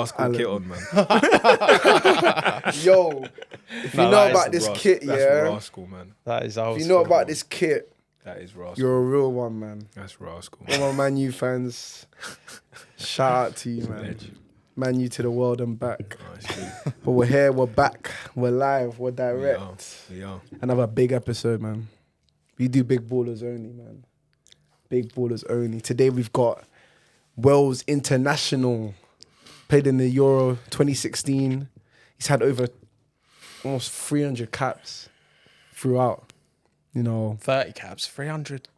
rascal kit on, man. Yo, if you know about this kit, That's rascal, man. That is old. If you know about this kit, That is rascal. you're a real one, man. That's rascal. All my Man U fans, shout out to you, man. Man U to the world and back. But we're here, we're back, we're live, we're direct. We are. Another big episode, man. We do big ballers only, man. Big ballers only. Today we've got Wales International. Played in the Euro 2016. He's had over almost 300 caps throughout. You know, 30 caps, 300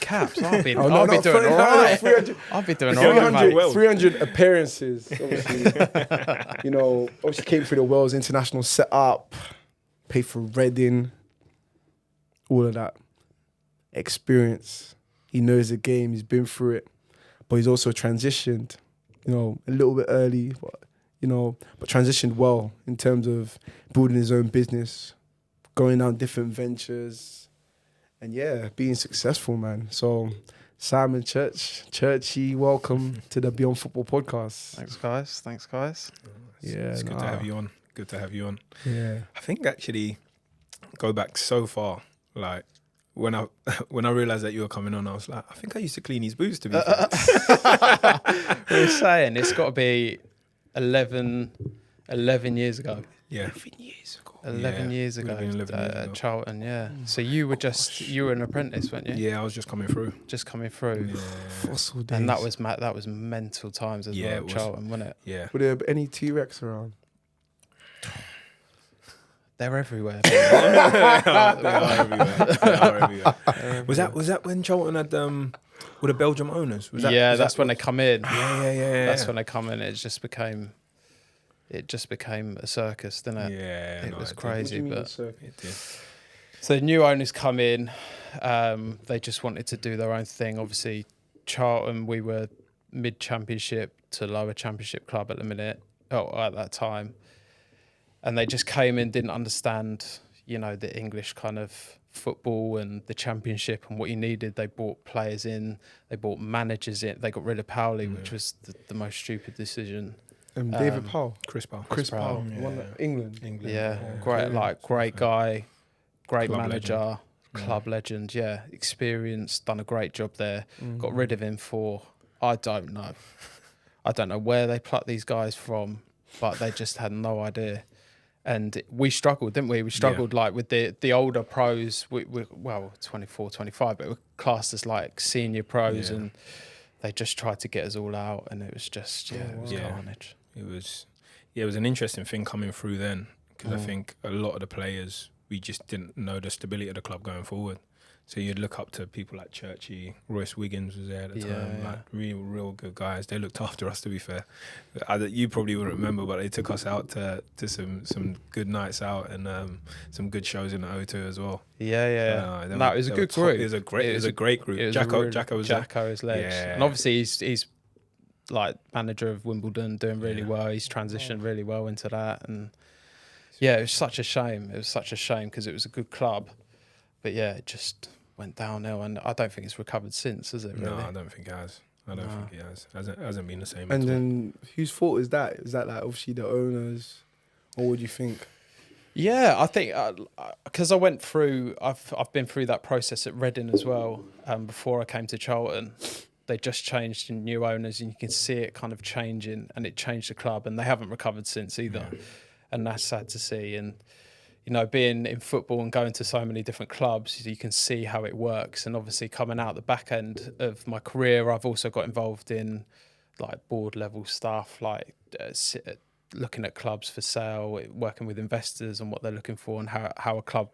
caps. I'll be doing no, all right. 300, I'll be doing all right, mate. 300 appearances, obviously. You know, obviously came through the Wales International setup, paid for Reading, all of that. Experience. He knows the game, he's been through it. But he's also transitioned, you know, a little bit early, but transitioned well in terms of building his own business, going down different ventures, and yeah, being successful, man. So, Simon Churchy, welcome to the Beyond Football podcast. Thanks, guys. It's good to have you on. Good to have you on. Yeah. I think actually, go back so far, like, when I realised that you were coming on, I was like, I think I used to clean his boots, to be fair. We were saying it's got to be 11 years ago. Yeah. 11 years ago at Charlton, yeah. So you were an apprentice, weren't you? Yeah, I was just coming through. Yeah. Fossil days. And that was mental times as well at Charlton, wasn't it? Yeah. Were there any T-Rex around? They're everywhere. They are everywhere. Was that when Charlton had with the Belgium owners? That's when they come in. Yeah. That's when they come in. It just became a circus, didn't it? Yeah. It was crazy, but it did. so the new owners come in. They just wanted to do their own thing. Obviously, Charlton, we were mid-championship to lower championship club at that time. And they just came in, didn't understand, the English kind of football and the championship and what you needed. They brought players in, they brought managers in. They got rid of Powley, which was the most stupid decision. David Powell. Chris Powell. Chris Powell. Yeah. England. Yeah, great guy, great Club manager, club legend. Yeah, experienced, done a great job there. Got rid of him for, I don't know where they plucked these guys from, but they just had no idea. And we struggled, didn't we? We struggled like with the older pros. We 24, 25, but we're classed as like senior pros, and they just tried to get us all out, and it was just it was carnage. It was an interesting thing coming through then, because I think a lot of the players, we just didn't know the stability of the club going forward. So you'd look up to people like Churchy, Royce Wiggins was there at the time, like real good guys. They looked after us, to be fair. You probably wouldn't remember, but they took us out to some good nights out and some good shows in the O2 as well. Yeah. It was a good group. It was a great group. Jacko was there. Jacko is legs. Yeah. And obviously he's like manager of Wimbledon, doing really well. He's transitioned really well into that. And yeah, it was such a shame. It was such a shame because it was a good club. But yeah, it just went downhill, and I don't think it's recovered since, has it? Really? No, I don't think it has. I don't think it has. Hasn't been the same. And then, whose fault is that? Is that like obviously the owners, or what do you think? Yeah, I think because I've been through that process at Reading as well. Before I came to Charlton, they just changed in new owners, and you can see it kind of changing, and it changed the club, and they haven't recovered since either, and that's sad to see. And being in football and going to so many different clubs, you can see how it works. And obviously coming out the back end of my career, I've also got involved in like board level stuff, like looking at clubs for sale, working with investors and what they're looking for and how a club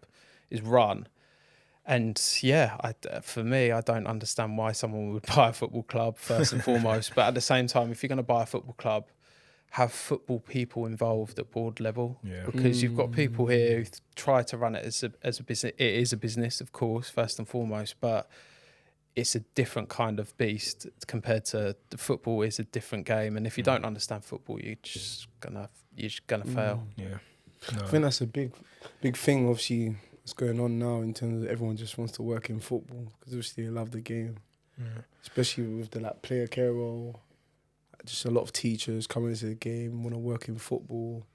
is run. And for me, I don't understand why someone would buy a football club first and foremost. But at the same time, if you're going to buy a football club, have football people involved at board level, because you've got people here who try to run it as a business. It is a business, of course, first and foremost, but it's a different kind of beast compared to the football. Is a different game, and if you don't understand football, you're just gonna fail. Yeah, I think that's a big thing. Obviously, what's going on now in terms of everyone just wants to work in football because obviously they love the game, especially with the like player care role. just a lot of teachers coming into the game, want to work in football.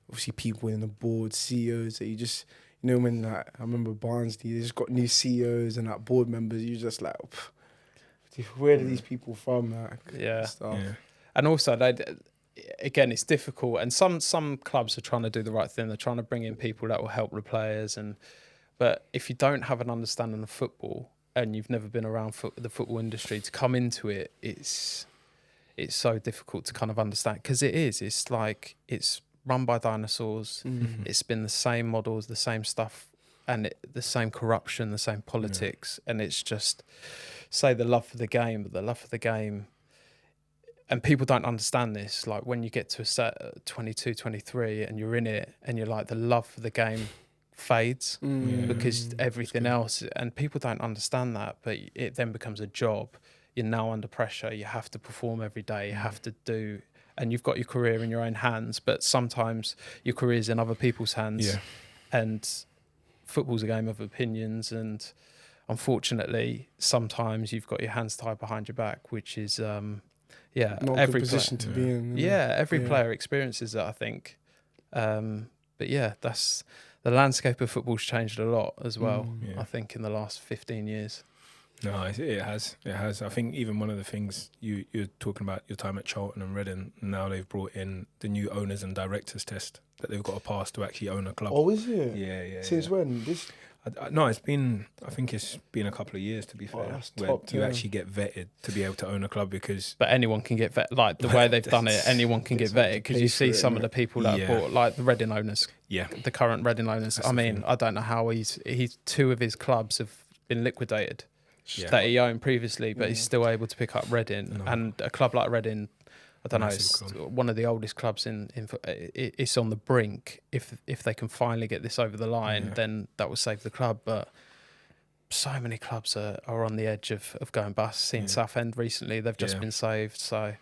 Obviously, people in the board, CEOs that you just, you know, when I remember Barnsley, they just got new CEOs and like board members. You're just like, where are these people from? Like, Yeah. stuff. Yeah. And also, again, it's difficult. And some clubs are trying to do the right thing. They're trying to bring in people that will help the players. But if you don't have an understanding of football and you've never been around the football industry, to come into it, it's so difficult to kind of understand, because it's like it's run by dinosaurs. Mm. It's been the same models, the same stuff, and the same corruption, the same politics. And it's just, say, the love for the game, but the love for the game, and people don't understand this, like when you get to a set 22, 23 and you're in it and you're like, the love for the game fades because everything else, and people don't understand that, but it then becomes a job. You're now under pressure. You have to perform every day. You have to do, and you've got your career in your own hands, but sometimes your career's in other people's hands. Yeah. And football's a game of opinions, and unfortunately, sometimes you've got your hands tied behind your back, which is, Not every a good position to be in. every player experiences that, I think. But yeah, that's the landscape of football's changed a lot as well. I think in the last 15 years. No, it has. It has. I think even one of the things you're talking about, your time at Charlton and Reading, now they've brought in the new owners and directors test that they've got to pass to actually own a club. Oh, is it? Yeah. Since when? This? No, I think it's been a couple of years, to be fair, that's where top, you yeah. actually get vetted to be able to own a club, because But anyone can get vetted, like the way they've done it, anyone can get vetted, because you see some of the people that have bought, like the Reading owners, the current Reading owners. That's I the mean, thing. I don't know how he's two of his clubs have been liquidated that he owned previously, but he's still able to pick up Reading. And a club like Reading, I don't know, it's one of the oldest clubs it's on the brink. If they can finally get this over the line, then that will save the club. But so many clubs are on the edge of going bust. Seen Southend recently, they've just been saved. So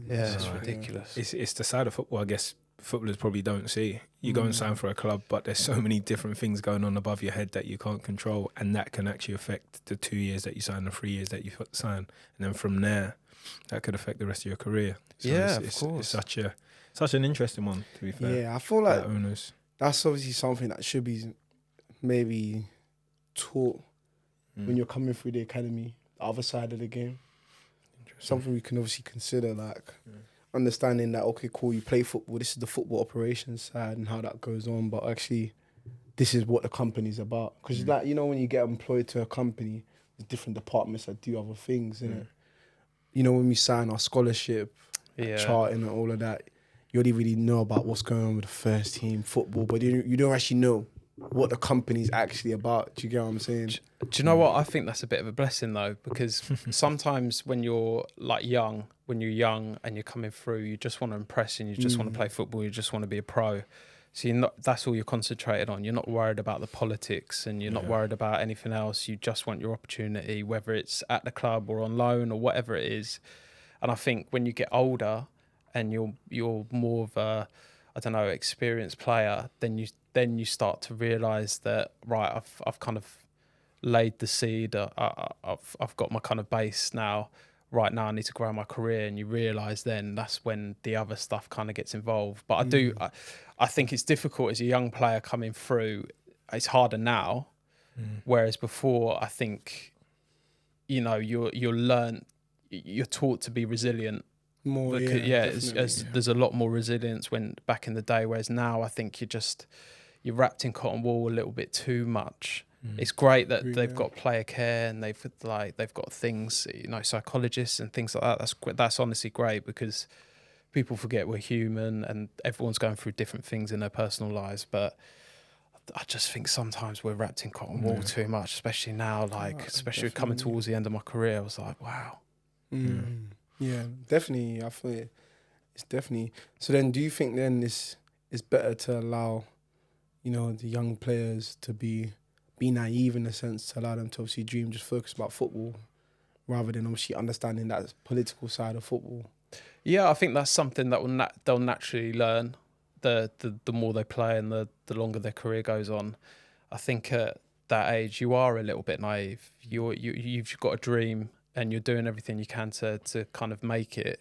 it's ridiculous. It's the side of football, I guess, footballers probably don't see. You go and sign for a club, but there's so many different things going on above your head that you can't control, and that can actually affect the 2 years that you sign, the 3 years that you sign, and then from there, that could affect the rest of your career. So of course. It's such an interesting one, to be fair. Yeah, I feel like owners. that's obviously something that should be maybe taught when you're coming through the academy, the other side of the game. Something we can obviously consider, like understanding that, okay, cool, you play football, this is the football operations side and how that goes on, but actually this is what the company's about. Because like, you know, when you get employed to a company, there's different departments that do other things, innit? You know, when we sign our scholarship, charting and all of that, you only really know about what's going on with the first team, football, but you don't actually know what the company's actually about. Do you get what I'm saying? Do you know what? I think that's a bit of a blessing though, because sometimes when you're like young and you're coming through, you just want to impress and you just want to play football. You just want to be a pro. So that's all you're concentrated on. You're not worried about the politics and you're not worried about anything else. You just want your opportunity, whether it's at the club or on loan or whatever it is. And I think when you get older and you're more of a, I don't know, experienced player, then you start to realise that, right, I've kind of laid the seed. I've got my kind of base now. Right now I need to grow my career, and you realise then that's when the other stuff kind of gets involved. But I think it's difficult as a young player coming through. It's harder now, whereas before I think, you know, you're taught to be resilient. More, Because, there's a lot more resilience when back in the day, whereas now I think you're wrapped in cotton wool a little bit too much. It's great that they've got player care and they've got things, you know, psychologists and things like that. That's honestly great, because people forget we're human and everyone's going through different things in their personal lives. But I just think sometimes we're wrapped in cotton wool too much, especially now. Especially coming towards the end of my career, I was like, wow. Yeah, definitely. I feel it's definitely. So then, do you think then it's better to allow, you know, the young players to be naive in a sense, to allow them to obviously dream, just focus about football, rather than obviously understanding that political side of football? Yeah, I think that's something that they'll naturally learn the more they play and the longer their career goes on. I think at that age you are a little bit naive. You've got a dream and you're doing everything you can to kind of make it.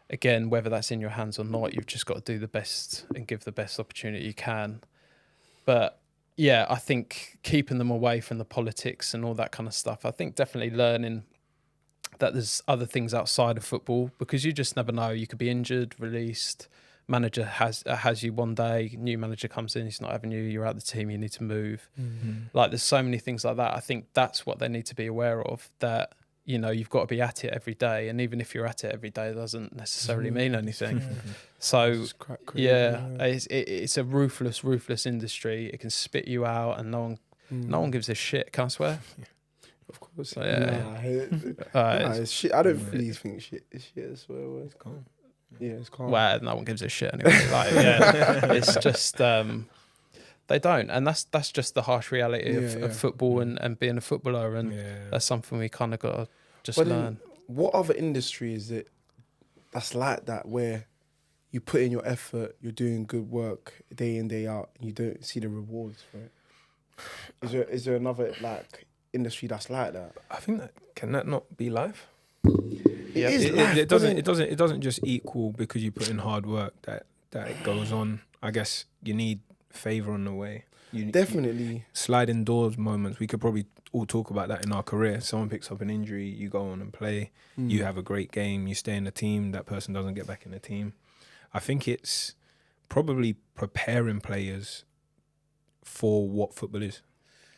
again, whether that's in your hands or not, you've just got to do the best and give the best opportunity you can. But yeah, I think keeping them away from the politics and all that kind of stuff, I think definitely learning that there's other things outside of football, because you just never know. You could be injured, released, manager has you one day, new manager comes in, he's not having you, you're out the team, you need to move. Like there's so many things like that. I think that's what they need to be aware of, that you know, you've got to be at it every day, and even if you're at it every day, it doesn't necessarily mean anything. So it's a ruthless industry. It can spit you out, and no one gives a shit. Can I swear? Of course. So, yeah. It's shit. I don't really think shit is shit as well. It's calm. Yeah, it's calm. Well, no one gives a shit anyway. Like, yeah, it's just they don't, and that's just the harsh reality of football and being a footballer, and that's something we kind of got to just learn. What other industry is it that's like that, where you put in your effort, you're doing good work day in, day out, and you don't see the rewards for it? Is there another like industry that's like that? I think can that not be life? Yeah, it doesn't just equal because you put in hard work that it goes on. I guess you need favour on the way. Definitely. Sliding doors moments. We could probably all talk about that in our career. Someone picks up an injury, you go on and play. You have a great game, you stay in the team, that person doesn't get back in the team. I think it's probably preparing players for what football is.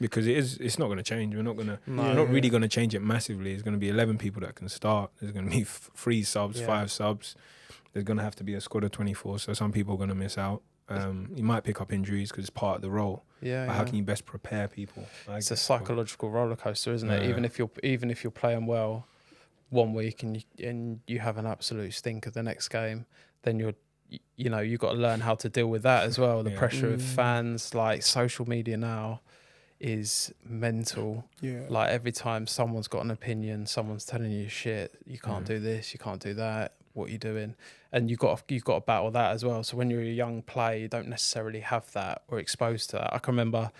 Because it's not going to change. We're not really going to change it massively. It's going to be 11 people that can start. There's going to be 3 subs, 5 subs. There's going to have to be a squad of 24. So some people are going to miss out. You might pick up injuries because it's part of the role. But how can you best prepare people? It's a psychological roller coaster, isn't it? Even if you're playing well one week and you have an absolute stinker the next game, then you've got to learn how to deal with that as well. The pressure of fans, like social media now is mental. Like every time someone's got an opinion, someone's telling you shit, you can't do this, you can't do that, what are you doing? And you've got to battle that as well. So when you're a young player, you don't necessarily have that or exposed to that. I can remember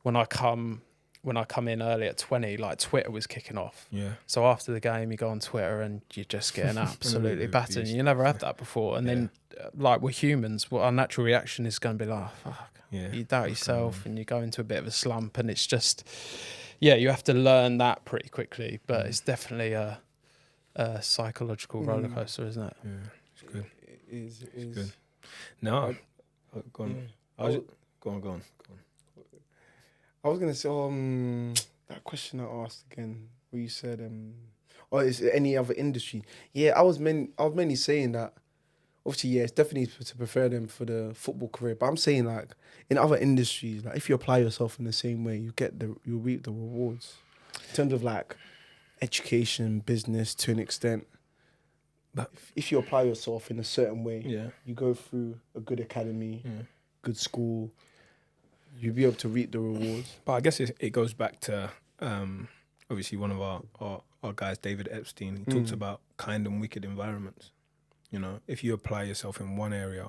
when I come in early at 20, like Twitter was kicking off. So after the game, you go on Twitter and you're just getting absolutely battered. You never had that before. And then, like, we're humans. Our natural reaction is going to be like, oh, fuck. You doubt yourself and you go into a bit of a slump, and it's just, you have to learn that pretty quickly. But it's definitely a psychological roller coaster, isn't it? Yeah, it's good. It is. It's good. No, go on. Go on. I was gonna say that question I asked again, where you said is there any other industry? Yeah, I was mainly saying that. Obviously, it's definitely to prepare them for the football career. But I'm saying, like, in other industries, like, if you apply yourself in the same way, you reap the rewards. In terms of, like, education, business, to an extent. But if you apply yourself in a certain way, you go through a good academy, good school, you'll be able to reap the rewards. But I guess it goes back to, obviously, one of our guys, David Epstein, he talks about kind and wicked environments. You know, if you apply yourself in one area,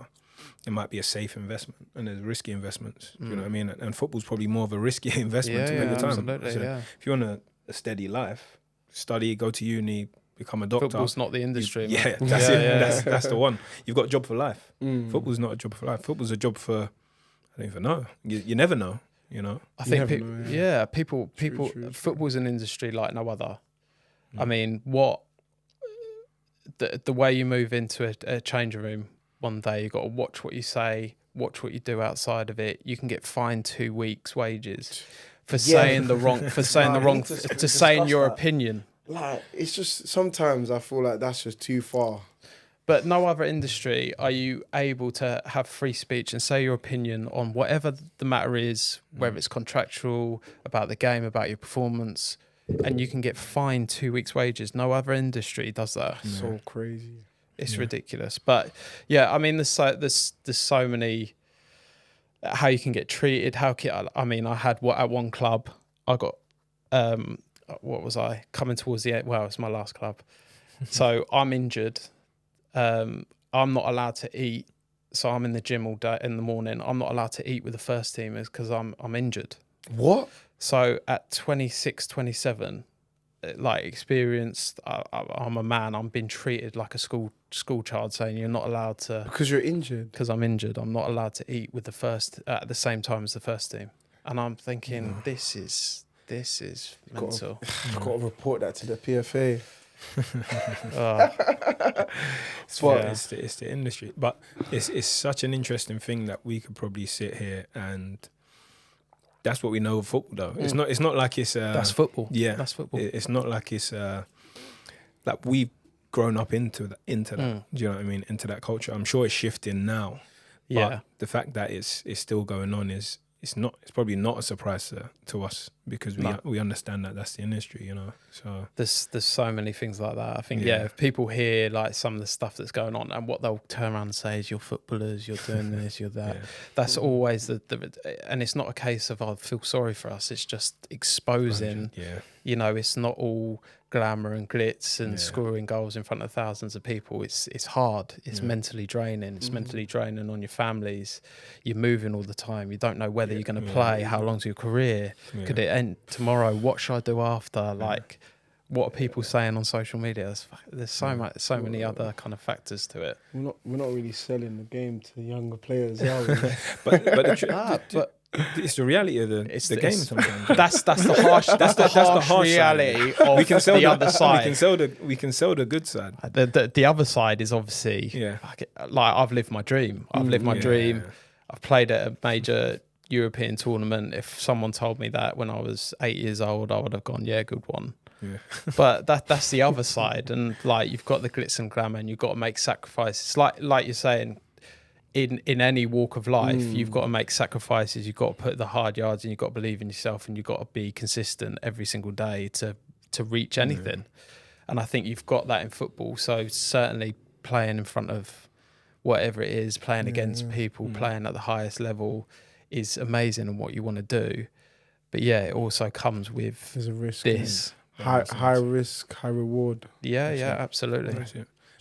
it might be a safe investment, and there's risky investments. You know what I mean? And football's probably more of a risky investment to make your time. Absolutely, so if you want a steady life, study, go to uni, become a doctor. Football's not the industry. That's it. That's the one. You've got a job for life. Football's not a job for life. Football's a job for, I don't even know. You never know. You know. I think people. True. Football's an industry like no other. I mean, the way you move into a changing room one day, you've got to watch what you say, watch what you do outside of it. You can get fined 2 weeks' wages for saying saying your opinion. Like, it's just, sometimes I feel like that's just too far. But no other industry are you able to have free speech and say your opinion on whatever the matter is, whether it's contractual, about the game, about your performance, and you can get fined 2 weeks' wages. No other industry does that. So crazy. It's ridiculous. But I mean, there's so many, how you can get treated. I had at one club, I got, what was I coming towards the end? Well, it's my last club. So I'm injured. I'm not allowed to eat. So I'm in the gym all day in the morning. I'm not allowed to eat with the first teamers because I'm injured. What? So at 26, 27, like experienced. I'm a man. I'm being treated like a school child, saying you're not allowed to Because you're injured. because I'm injured. I'm not allowed to eat with the first at the same time as the first team. And I'm thinking, this is mental. I've got to report that to the PFA. It's the industry, but it's such an interesting thing that we could probably sit here and that's what we know of football though. It's not like it's That's football. Yeah, That's football. It's not like it's like we've grown up into that. Do you know what I mean? Into that culture. I'm sure it's shifting now. Yeah. But the fact that it's still going on is it's probably not a surprise to us because we understand that that's the industry, you know. So there's so many things like that. I think if people hear like some of the stuff that's going on and what they'll turn around and say is you're footballers, you're doing this, you're that. That's always the and it's not a case of I feel sorry for us. It's just exposing. You know, it's not all glamour and glitz and scoring goals in front of thousands of people. It's hard. It's mentally draining. It's mentally draining on your families. You're moving all the time. You don't know whether you're going to play. How long's your career? Could it end tomorrow? What should I do after? Like, what are people saying on social media? There's so many other kind of factors to it. We're not really selling the game to younger players, are we? but it's the reality of the game sometimes. That's the harsh reality of we can sell the other side. We can sell the good side. The other side is obviously like I've lived my dream. I've played at a major European tournament. If someone told me that when I was 8 years old, I would have gone, yeah, good one. Yeah. But that's the other side, and like you've got the glitz and glamour, and you've got to make sacrifices. Like you're saying, in any walk of life, you've got to make sacrifices. You've got to put the hard yards, and you've got to believe in yourself, and you've got to be consistent every single day to reach anything. And I think you've got that in football. So certainly playing in front of whatever it is, playing against people, playing at the highest level is amazing and what you want to do. But yeah, it also comes with there's a risk. This high risk, high reward. Yeah, absolutely.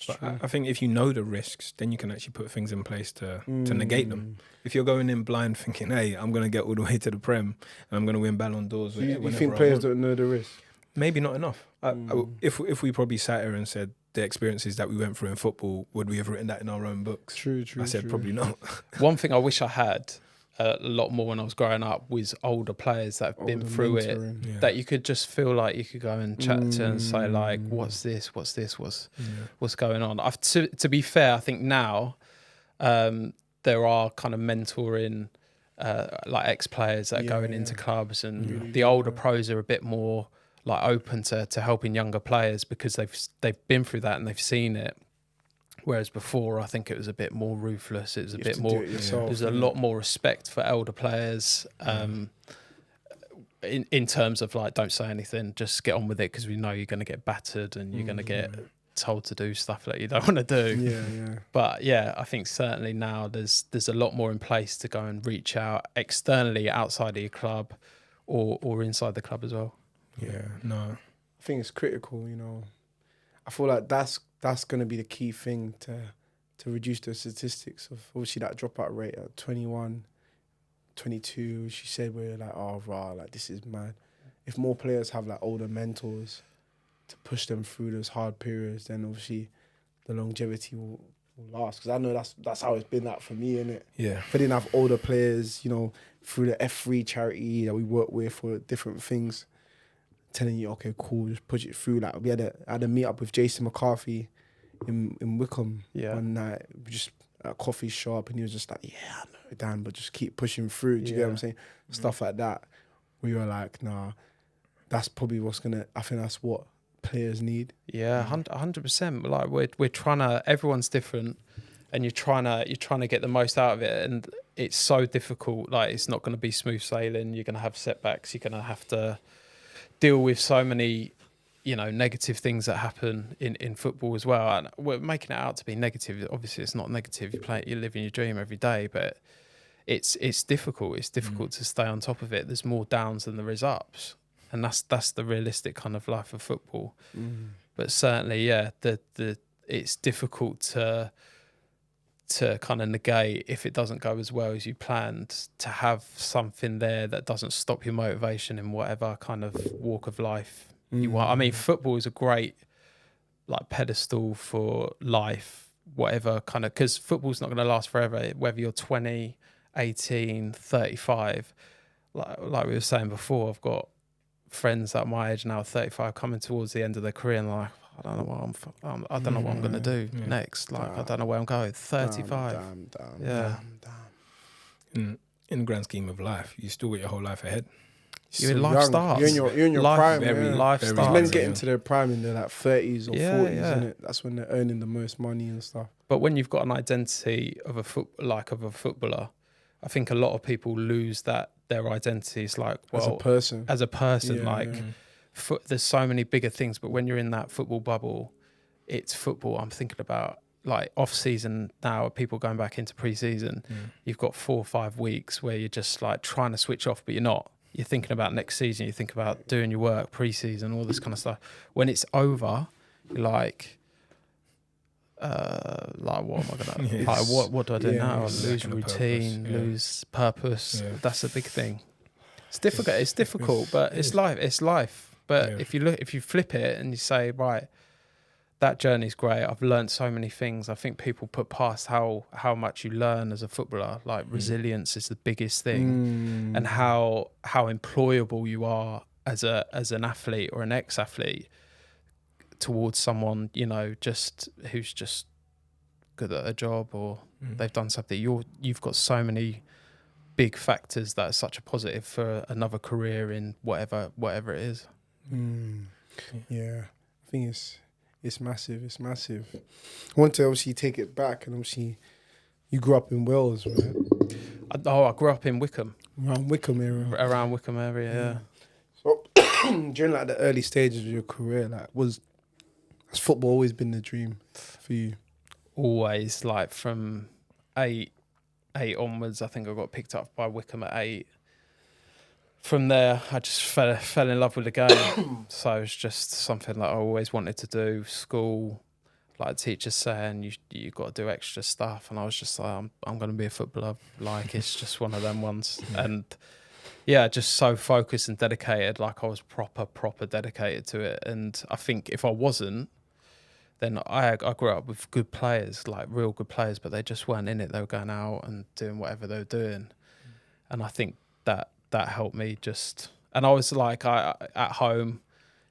But I think if you know the risks, then you can actually put things in place to negate them. If you're going in blind thinking, hey, I'm going to get all the way to the Prem and I'm going to win Ballon d'Ors. You think players don't know the risk? Maybe not enough. If we probably sat here and said the experiences that we went through in football, would we have written that in our own books? True. I said probably not. One thing I wish I had a lot more when I was growing up was older players that have been through mentoring. It, that you could just feel like you could go and chat to and say like, what's going on? To be fair, I think now there are kind of mentoring like ex-players that are going into clubs, and the older pros are a bit more like open to helping younger players because they've been through that and they've seen it. Whereas before, I think it was a bit more ruthless. It was a bit more. There's a lot more respect for elder players, in terms of like, don't say anything, just get on with it because we know you're going to get battered and you're going to get told to do stuff that you don't want to do. Yeah. But yeah, I think certainly now there's a lot more in place to go and reach out externally outside of your club, or inside the club as well. Yeah, no. I think it's critical. You know, I feel like that's going to be the key thing to reduce the statistics of obviously that dropout rate at 21, 22. She said we're like, oh, rah, like this is mad. If more players have like older mentors to push them through those hard periods, then obviously the longevity will last. Because I know that's how it's been like for me, innit? Yeah. If I didn't have older players, you know, through the F3 charity that we work with for different things, telling you, okay, cool, just push it through. Like I had a meet up with Jason McCarthy in Wycombe one night, just at a coffee shop, and he was just like, yeah, I know, Dan, but just keep pushing through. Do you get what I'm saying? Stuff like that. We were like, nah, that's probably I think that's what players need. Yeah, 100%. Like we're trying to, everyone's different, and you're trying to get the most out of it, and it's so difficult. Like it's not going to be smooth sailing. You're going to have setbacks. You're going to have to deal with so many, you know, negative things that happen in football as well. And we're making it out to be negative. Obviously, it's not negative. You live in your dream every day, but it's difficult. It's difficult to stay on top of it. There's more downs than there is ups, and that's the realistic kind of life of football. But certainly, yeah, it's difficult to kind of negate if it doesn't go as well as you planned, to have something there that doesn't stop your motivation in whatever kind of walk of life you want. I mean, football is a great like pedestal for life, whatever kind of, because football's not going to last forever, whether you're 20, 18, 35. Like we were saying before, I've got friends at my age now, 35, coming towards the end of their career, and like, I don't know what I don't know what I'm going to do next. Like, I don't know where I'm going. 35. In the grand scheme of life, you still got your whole life ahead. You're in life starts. You're in your prime. Life These starts. men get into their prime in their like 30s or 40s, isn't it? That's when they're earning the most money and stuff. But when you've got an identity of a footballer, I think a lot of people lose their identities. Like, well, as a person, there's so many bigger things. But when you're in that football bubble, it's football. I'm thinking about like off season now. People going back into pre-season. You've got 4 or 5 weeks where you're just like trying to switch off, but you're not. You're thinking about next season. You think about doing your work, pre-season, all this kind of stuff. When it's over, you're like what am I gonna? Like, what do I do now? Lose routine, lose purpose. Yeah. That's a big thing. It's difficult. It's difficult, but it's life. It's life. But if you flip it and you say, right, that journey's great. I've learned so many things. I think people put past how much you learn as a footballer. Like resilience is the biggest thing, and how employable you are as an athlete or an ex-athlete towards someone, you know, who's just good at a job, or they've done something. You've got so many big factors that are such a positive for another career in whatever it is. Yeah, I think it's massive. It's massive. I want to obviously take it back, and obviously you grew up in Wales, right? I grew up in Wycombe. Around Wycombe area. Yeah. So during like the early stages of your career, like has football always been the dream for you? Always, like from eight onwards. I think I got picked up by Wycombe at 8. From there, I just fell in love with the game. So it's just something that I always wanted to do. School, like teachers saying, you got to do extra stuff, and I was just like, I'm going to be a footballer. Like, it's just one of them ones. And yeah, just so focused and dedicated. Like, I was proper dedicated to it. And I think if I wasn't, then I grew up with good players, like real good players, but they just weren't in it. They were going out and doing whatever they were doing, and I think that helped me just. And I was like, at home,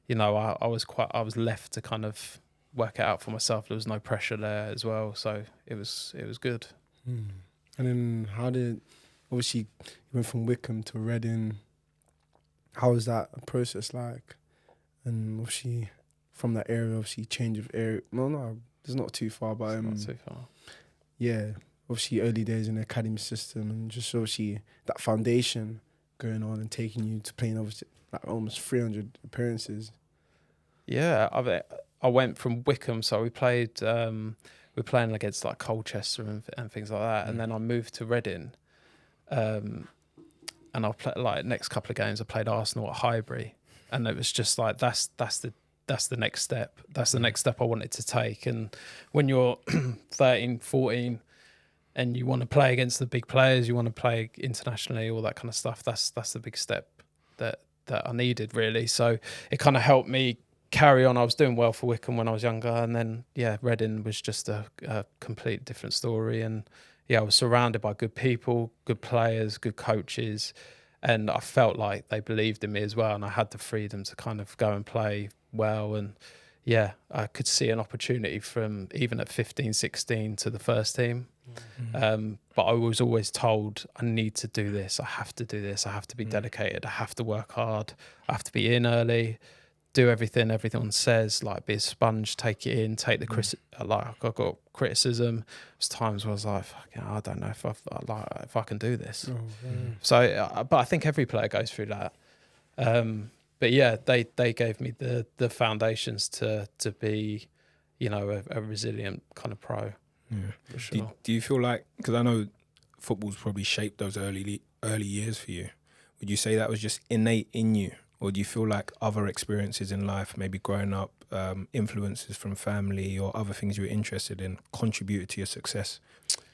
you know, I was left to kind of work it out for myself. There was no pressure there as well, so it was good. And then obviously you went from Wycombe to Reading. How was that process like? And obviously from that area, obviously change of area. No, it's not too far, but not too far. Yeah, obviously early days in the academy system, and just obviously that foundation going on and taking you to playing obviously like almost 300 appearances. Yeah, I went from Wycombe, so we played. We were playing against like Colchester and things like that, and then I moved to Reading, and I played like next couple of games. I played Arsenal at Highbury, and it was just like that's the next step. That's the next step I wanted to take. And when you're 13, 14, and you want to play against the big players, you want to play internationally, all that kind of stuff, that's the big step that I needed, really. So it kind of helped me carry on. I was doing well for Wycombe when I was younger, and then Reading was just a complete different story. And I was surrounded by good people, good players, good coaches, and I felt like they believed in me as well, and I had the freedom to kind of go and play well. And I could see an opportunity from even at 15, 16 to the first team. But I was always told, I need to do this. I have to do this. I have to be dedicated. I have to work hard. I have to be in early, do everything everyone says, like be a sponge, take it in, take the like I got criticism. There's times where I was like, I don't know if I can do this. So, but I think every player goes through that. But they gave me the foundations to be, you know, a resilient kind of pro. Yeah. For sure. Do you feel like, because I know football's probably shaped those early years for you, would you say that was just innate in you, or do you feel like other experiences in life, maybe growing up, influences from family or other things you were interested in, contributed to your success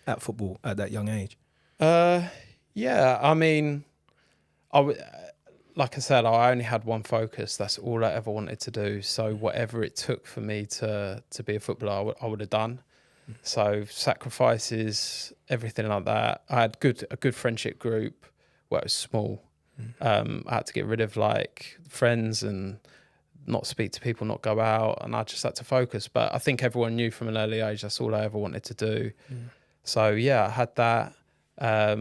at football at that young age? I mean, like I said, I only had one focus. That's all I ever wanted to do. So whatever it took for me to be a footballer, I would have done. So sacrifices, everything like that. I had a good friendship group. Well, it was small. I had to get rid of like friends and not speak to people, not go out, and I just had to focus. But I think everyone knew from an early age that's all I ever wanted to do. So yeah, I had that. My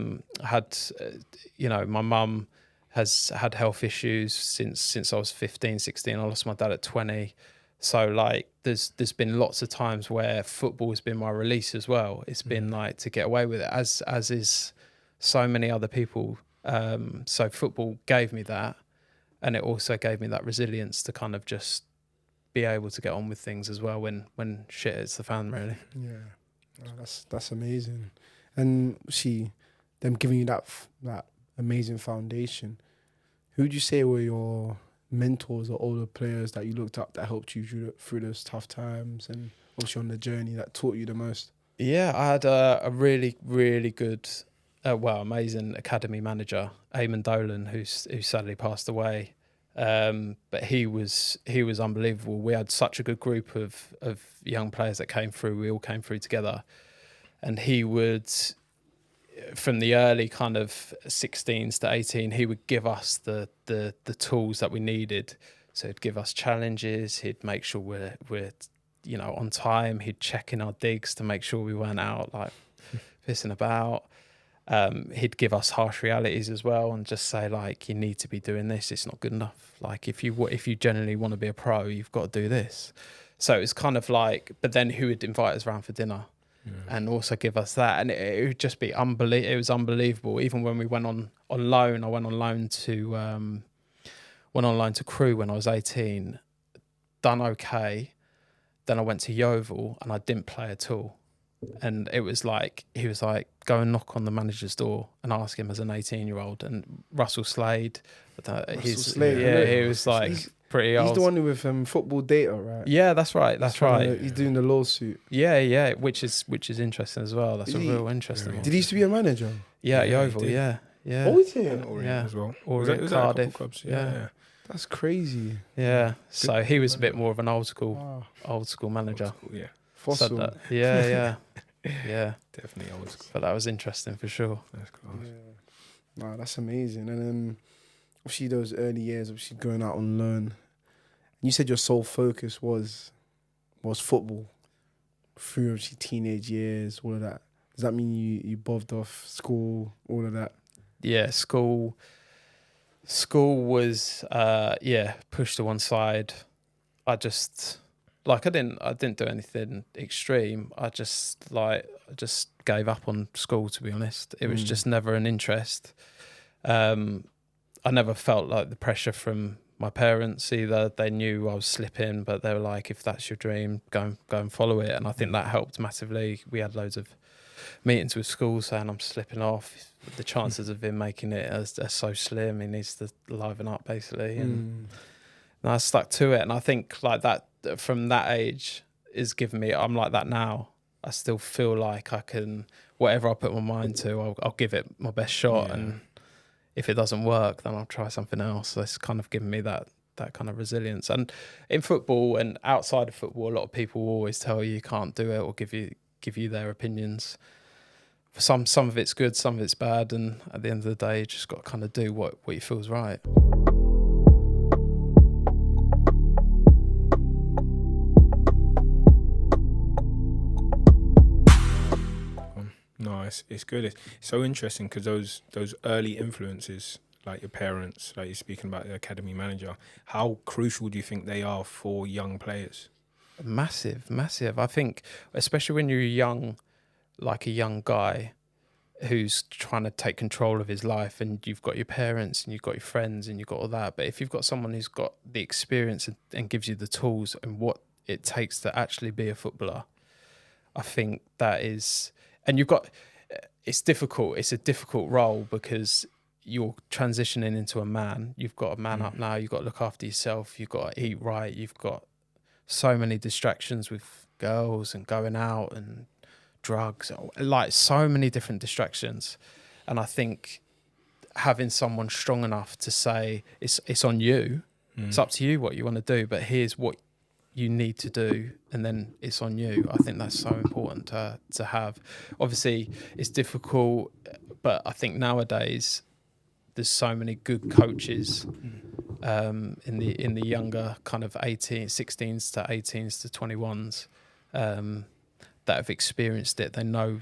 mum has had health issues since I was 15, 16. I lost my dad at 20. So like there's been lots of times where football has been my release as well. It's been like to get away with it, as is so many other people. So football gave me that, and it also gave me that resilience to kind of just be able to get on with things as well when shit hits the fan, really. Yeah, oh, that's amazing. And them giving you that amazing foundation. Who would you say were your mentors or older players that you looked up that helped you through those tough times and obviously on the journey that taught you the most? Yeah, I had a really, really good, amazing academy manager, Eamon Dolan, who sadly passed away. But he was unbelievable. We had such a good group of young players that came through. We all came through together, and he would, from the early kind of 16s to 18, he would give us the tools that we needed. So he'd give us challenges. He'd make sure we're on time. He'd check in our digs to make sure we weren't out like pissing about. He'd give us harsh realities as well and just say like, you need to be doing this. It's not good enough. Like if you genuinely want to be a pro, you've got to do this. So it's kind of like, but then who would invite us around for dinner? And also give us that, and it would just be unbelievable. It was unbelievable. Even when we went on loan, I went on loan to Crewe when I was 18. Done okay. Then I went to Yeovil and I didn't play at all. And it was like he was like, go and knock on the manager's door and ask him as an 18-year-old. And Russell Slade, he was like pretty old. He's the one with football data, right? Yeah, that's right. That's right. He's doing the lawsuit. Yeah, which is interesting as well. That's real interesting one. Did he used to be a manager? Yeah, Yeovil. Yeah. Oh, is he? Orient as well. Orient, Cardiff. Clubs. Yeah. That's crazy. Yeah. So he was a bit more of an old school manager. Old school, yeah. Fossil. So yeah. Definitely old school. But that was interesting for sure. That's class. Yeah. Wow, that's amazing. And then obviously those early years, obviously going out on loan. You said your sole focus was football through obviously teenage years, all of that. Does that mean you bobbed off school, all of that? Yeah, school was pushed to one side. I just I didn't do anything extreme. I just gave up on school, to be honest. It was just never an interest. I never felt like the pressure from my parents either. They knew I was slipping, but they were like, if that's your dream, go and follow it. And I think that helped massively. We had loads of meetings with schools saying I'm slipping off. The chances of him making it are so slim. He needs to liven up, basically. And I stuck to it. And I think like that from that age is giving me, I'm like that now. I still feel like I can, whatever I put my mind to, I'll give it my best shot. Yeah. And if it doesn't work, then I'll try something else. So it's kind of given me that kind of resilience. And in football and outside of football, a lot of people will always tell you can't do it or give you their opinions. Some of it's good, some of it's bad, and at the end of the day, you just got to kind of do what you feel is right. No, it's good. It's so interesting because those early influences, like your parents, like you're speaking about the academy manager, how crucial do you think they are for young players? Massive. I think, especially when you're young, like a young guy who's trying to take control of his life, and you've got your parents and you've got your friends and you've got all that. But if you've got someone who's got the experience and gives you the tools and what it takes to actually be a footballer, I think that is... And it's difficult. It's a difficult role because you're transitioning into a man. You've got to man up now. You've got to look after yourself. You've got to eat right. You've got so many distractions with girls and going out and drugs, like so many different distractions. And I think having someone strong enough to say it's on you. It's up to you what you want to do, but here's what you need to do, and then it's on you. I think that's so important to have. Obviously, it's difficult, but I think nowadays there's so many good coaches in the younger kind of 16s to 18s to 21s that have experienced it. They know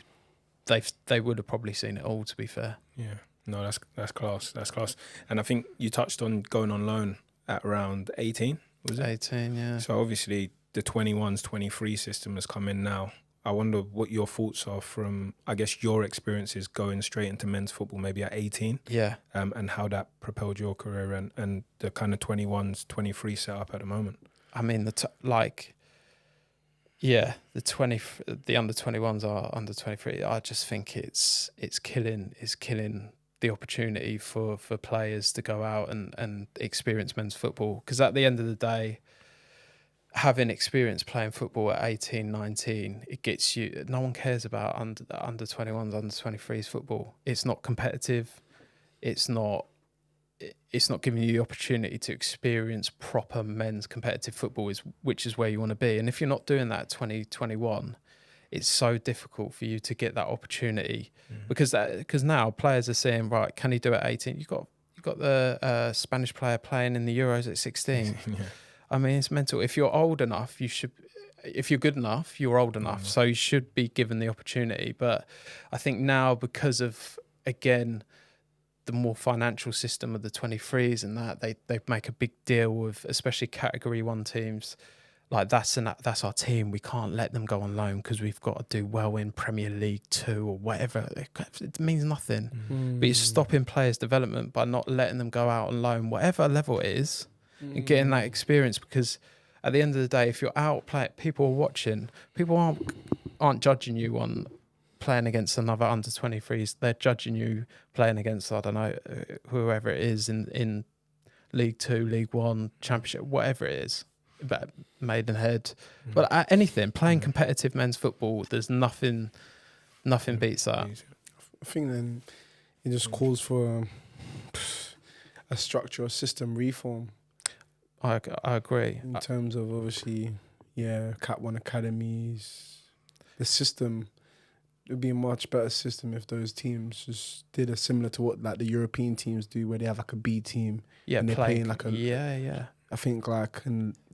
they would have probably seen it all, to be fair. Yeah, no, that's class. That's class. And I think you touched on going on loan at around 18, was it? 18, yeah. So obviously the 21s, 23 system has come in now. I wonder what your thoughts are from, I guess, your experiences going straight into men's football, maybe at 18. Yeah. And how that propelled your career and the kind of 21s, 23 setup at the moment. I mean, the under 21s are under 23. I just think it's killing the opportunity for players to go out and experience men's football. Because at the end of the day, having experience playing football at 18, 19, it gets you. No one cares about under 21s, under 23s football. It's not competitive. It's not giving you the opportunity to experience proper men's competitive football, which is where you want to be. And if you're not doing that at 20, 21, it's so difficult for you to get that opportunity because now players are saying, right, can he do it at 18? You've got the Spanish player playing in the Euros at 16. Yeah. I mean, it's mental. If you're old enough, if you're good enough, you're old enough. So you should be given the opportunity. But I think now, because of, again, the more financial system of the 23s and that, they make a big deal with, especially Category 1 teams, like that's our team. We can't let them go on loan because we've got to do well in Premier League 2 or whatever. It means nothing. But you're stopping players' development by not letting them go out on loan, whatever level it is, and getting that experience. Because at the end of the day, if you're out playing, people are watching. People aren't judging you on playing against another under 23s. They're judging you playing against, I don't know, whoever it is in League 2, League 1, Championship, whatever it is. But Maidenhead, but anything, playing competitive men's football, there's nothing beats that. I think then it just calls for a structure, a system reform. I agree. In terms of obviously, Cat 1 academies, the system, it would be a much better system if those teams just did a similar to what like the European teams do, where they have like a B team. Yeah, and they're playing like a I think like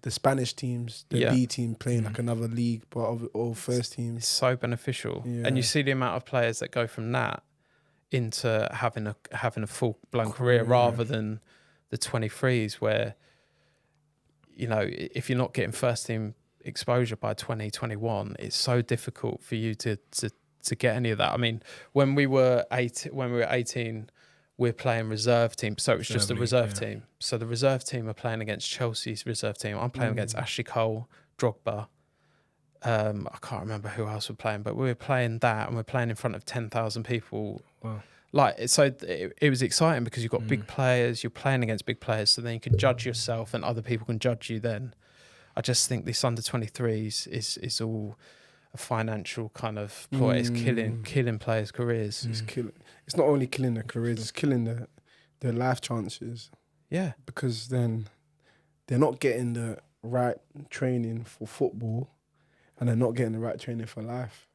the Spanish teams, the B team playing like another league, but all first teams. It's so beneficial, and you see the amount of players that go from that into having a full blown career rather than the 23s, where if you're not getting first team exposure by 2021, it's so difficult for you to get any of that. I mean, when we were 18. We're playing reserve team, so it's just a reserve team. So the reserve team are playing against Chelsea's reserve team. I'm playing against Ashley Cole, Drogba. I can't remember who else we're playing, but we were playing that, and we're playing in front of 10,000 people. Wow! It was exciting because you've got big players. You're playing against big players, so then you can judge yourself, and other people can judge you. Then, I just think this under 23s is all a financial kind of ploy. It's killing players' careers. It's not only killing their careers, it's killing their life chances. Yeah. Because then they're not getting the right training for football, and they're not getting the right training for life.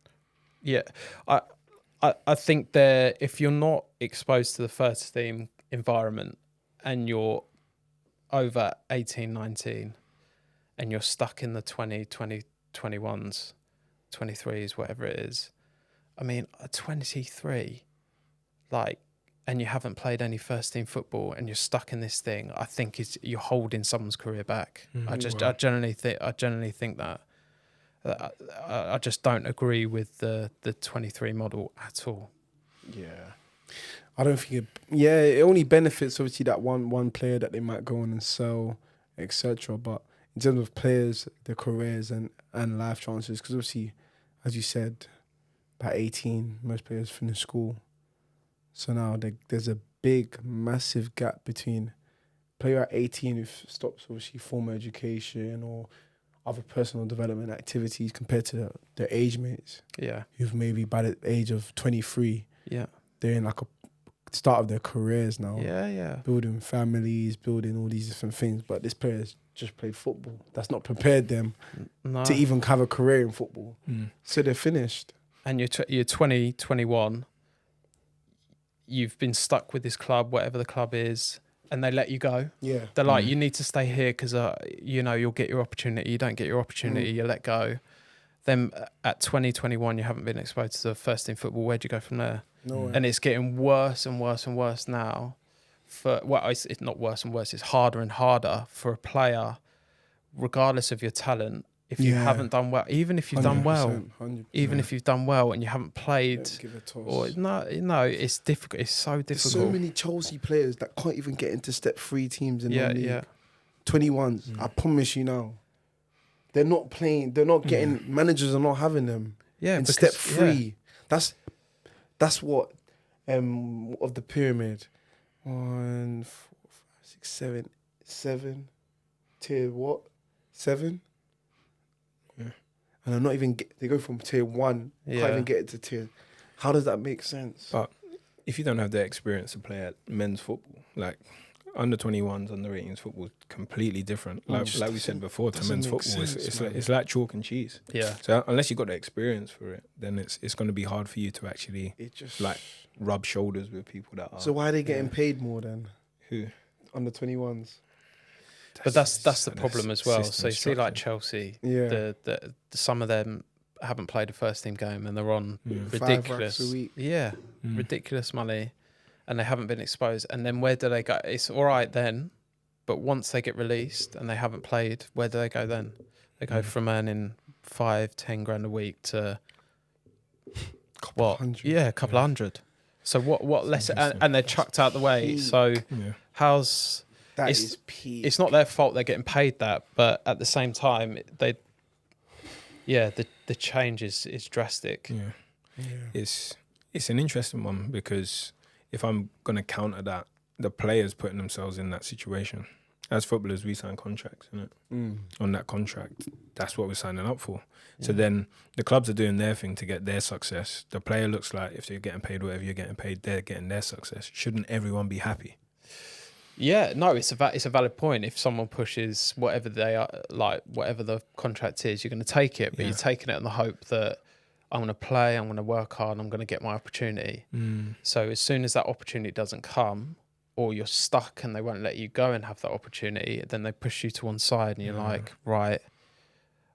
Yeah. I think if you're not exposed to the first team environment and you're over 18, 19 and you're stuck in the 20, 21s, 23s, whatever it is. I mean, a 23, and you haven't played any first team football and you're stuck in this thing, I think you're holding someone's career back. I generally think that. I just don't agree with the 23 model at all. Yeah. I don't think it only benefits obviously that one player that they might go on and sell, etc. But in terms of players, their careers and life chances, because obviously, as you said, by 18, most players finish school. So now there's a massive gap between player at 18 who stops obviously formal education or other personal development activities compared to their age mates. Yeah. Who've maybe by the age of 23, they're in like start of their careers now. Yeah. Building families, building all these different things. But this player's just played football. That's not prepared them to even have a career in football. So they're finished. And you're 20, 21. You've been stuck with this club, whatever the club is, and they let you go. Yeah. They're like, you need to stay here because, you'll get your opportunity. You don't get your opportunity, you let go. Then at 20, 21, you haven't been exposed to first team football. Where do you go from there? No. And it's getting worse and worse and worse now. It's not worse and worse. It's harder and harder for a player, regardless of your talent. If you haven't done well, even if you've done well, 100%. even if you've done well and you haven't played, Give a toss. or no, it's difficult. It's so difficult. There's so many Chelsea players that can't even get into step 3 teams in the league. Yeah. 21s. I promise you now. They're not playing. They're not getting. Managers are not having them. Yeah, in because, step 3. That's what of the pyramid. 1, 4, 5, 6, 7. Tier what? 7. And I'm not even they go from tier 1, can't even get into tier. How does that make sense? But if you don't have the experience to play at men's football, like under 21s, under 18s football is completely different. Like we said before, to men's football, it's like chalk and cheese. Yeah. So unless you got the experience for it, then it's going to be hard for you to actually rub shoulders with people that are. So why are they getting paid more then? Who? Under 21s. But that's the problem as well. So you see, like structure. Chelsea, the some of them haven't played a first team game and they're on ridiculous, 5 racks a week. Ridiculous money, and they haven't been exposed. And then where do they go? It's all right then, but once they get released and they haven't played, where do they go then? They go from earning 5-10 grand a week to a couple hundred. So what less? And they're chucked out the way. So how's That is peak. It's not their fault they're getting paid that, but at the same time, the change is drastic. Yeah. It's an interesting one because if I'm gonna counter that, the players putting themselves in that situation. As footballers, we sign contracts, innit? On that contract, that's what we're signing up for. So then the clubs are doing their thing to get their success. The player looks like if they're getting paid whatever you're getting paid, they're getting their success. Shouldn't everyone be happy? Yeah, no, it's a valid point. If someone pushes whatever they are, like whatever the contract is, you're going to take it, but you're taking it in the hope that I'm going to play, I'm going to work hard, I'm going to get my opportunity. So as soon as that opportunity doesn't come, or you're stuck and they won't let you go and have that opportunity, then they push you to one side and you're like, right,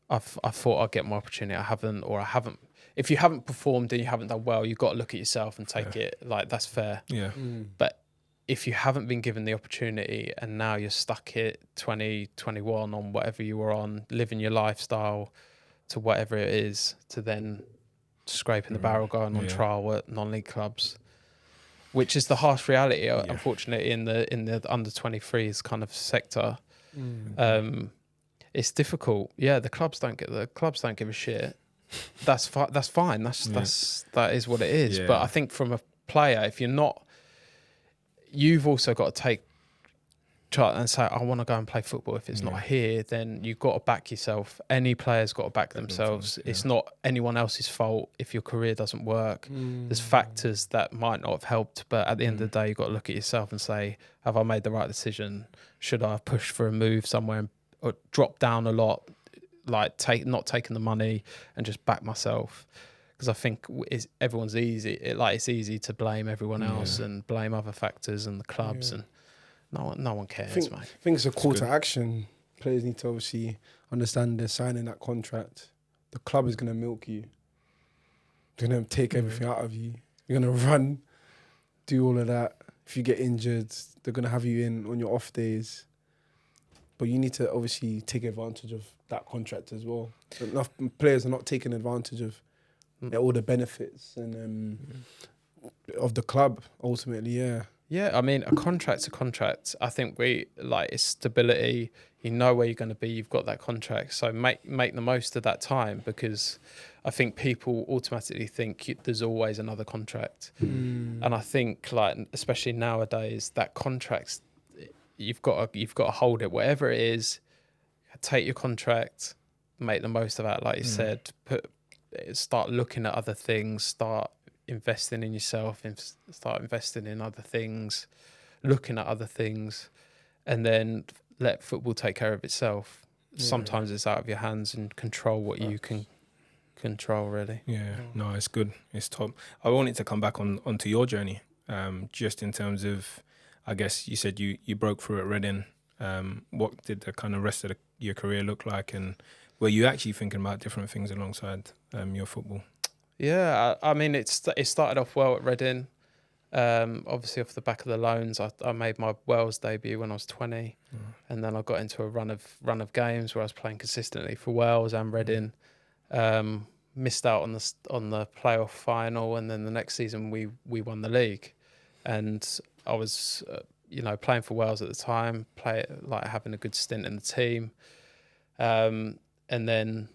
I thought I'd get my opportunity, I haven't. If you haven't performed and you haven't done well, you've got to look at yourself and take it, like that's fair. Yeah. But if you haven't been given the opportunity and now you're stuck here 20, 21 on whatever you were on, living your lifestyle to whatever it is, to then scraping the barrel, going on trial at non-league clubs, which is the harsh reality, unfortunately, in the under 23s kind of sector. It's difficult. Yeah, the clubs don't give a shit. That's fine. That is what it is. Yeah. But I think from a player, if you're not, you've also got to take charge and say, I want to go and play football. If it's not here, then you've got to back yourself. Any player's got to back themselves. It's not anyone else's fault if your career doesn't work. There's factors that might not have helped, but at the end of the day, you've got to look at yourself and say, have I made the right decision? Should I have pushed for a move somewhere or drop down a lot, like not taking the money and just back myself? Because I think everyone's easy. It's easy to blame everyone else and blame other factors and the clubs, and no one cares, mate. I think it's a call to action. Players need to obviously understand they're signing that contract. The club is going to milk you. They're going to take everything out of you. You're going to run, do all of that. If you get injured, they're going to have you in on your off days. But you need to obviously take advantage of that contract as well. Enough players are not taking advantage of all the benefits and of the club ultimately. Yeah, I mean, a contract's a contract. I think it's stability. You know where you're going to be. You've got that contract, so make the most of that time, because I think people automatically think there's always another contract, and I think especially nowadays, that contract's you've got to hold it, whatever it is. Take your contract, make the most of that, like you said. Start looking at other things. Start investing in yourself, start investing in other things, looking at other things, and then let football take care of itself. Sometimes it's out of your hands, and control what you can control, really. Yeah, no, it's good. It's top. I wanted to come back onto your journey, just in terms of, I guess you said you broke through at Reading. What did the kind of rest of your career look like, and were you actually thinking about different things alongside your football? Yeah, I mean, it started off well at Reading. Obviously, off the back of the loans, I made my Wales debut when I was 20, and then I got into a run of games where I was playing consistently for Wales and Reading. Missed out on the playoff final, and then the next season we won the league, and I was playing for Wales at the time, having a good stint in the team, and then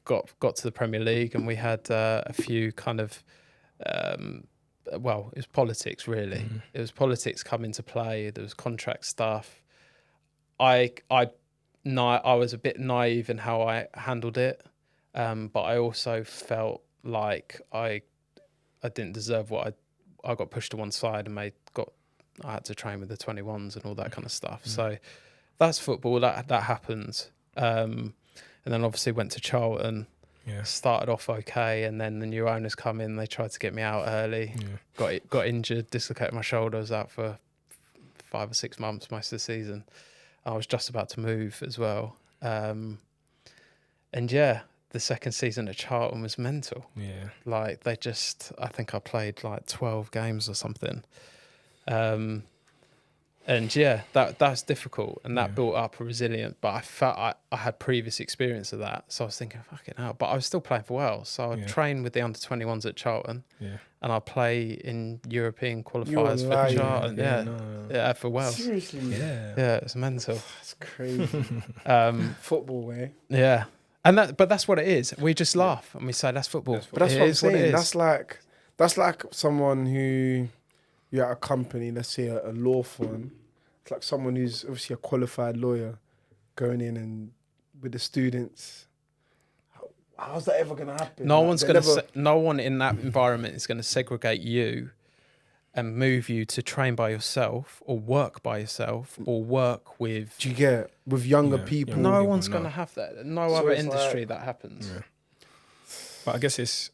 got to the Premier League, and we had a few kind of it was politics, really. It was politics come into play. There was contract stuff. I was a bit naive in how I handled it, but I also felt like I didn't deserve what I got pushed to one side and I had to train with the 21s and all that kind of stuff. So that's football. That happens. And then obviously went to Charlton. Yeah. Started off okay, and then the new owners come in. They tried to get me out early. Yeah. Got injured, dislocated my shoulder. I was out for 5 or 6 months most of the season. I was just about to move as well. And yeah, the second season at Charlton was mental. Yeah, I think I played like 12 games or something. And yeah, that's difficult, and that built up a resilience. But I felt I had previous experience of that, so I was thinking, fucking hell. But I was still playing for Wales, so I trained with the under-21s at Charlton, and I play in European qualifiers for Charlton. For Wales. Seriously, yeah, it's mental. That's crazy. Football way. Yeah, but that's what it is. We just laugh and we say that's football. But that's what I'm saying. That's like someone who. You're at a company, let's say a law firm. It's like someone who's obviously a qualified lawyer going in and with the students. How's that ever going to happen? No one in that environment is going to segregate you and move you to train by yourself or work by yourself or work with... Do you get with younger people? No one's going to have that. No other industry that happens. Yeah. But I guess it's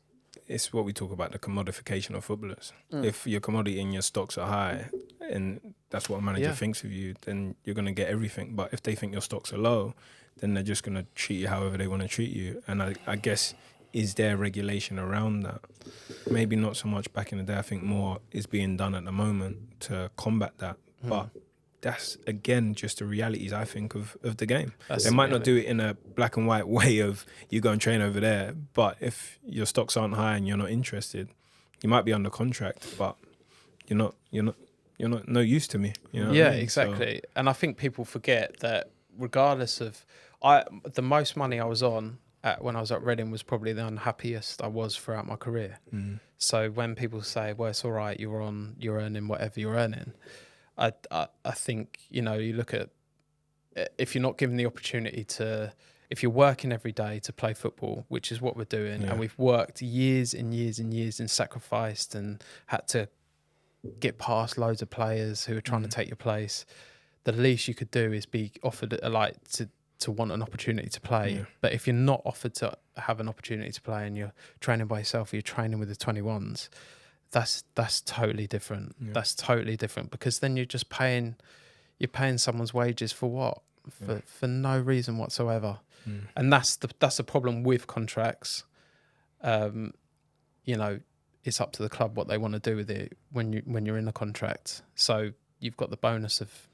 what we talk about, the commodification of footballers. If your commodity and your stocks are high, and that's what a manager thinks of you, then you're going to get everything. But if they think your stocks are low, then they're just going to treat you however they want to treat you. And I guess, is there regulation around that? Maybe not so much back in the day. I think more is being done at the moment to combat that. But that's, again, just the realities, I think, of the game. They might not do it in a black and white way of you go and train over there, but if your stocks aren't high and you're not interested, you might be under contract, but you're not no use to me. You know what I mean? Exactly. So, and I think people forget that regardless of... the most money I was on when I was at Reading was probably the unhappiest I was throughout my career. So when people say, well, it's all right, you're earning whatever you're earning, I think, you look at, if you're not given the opportunity to, if you're working every day to play football, which is what we're doing, and we've worked years and years and years and sacrificed and had to get past loads of players who are trying to take your place, the least you could do is be offered to want an opportunity to play. Yeah. But if you're not offered to have an opportunity to play and you're training by yourself or you're training with the 21s, that's totally different. Yeah. That's totally different, because then you're paying someone's wages for what? For no reason whatsoever. And that's the problem with contracts. It's up to the club what they want to do with it when you're in a contract. So you've got the bonus of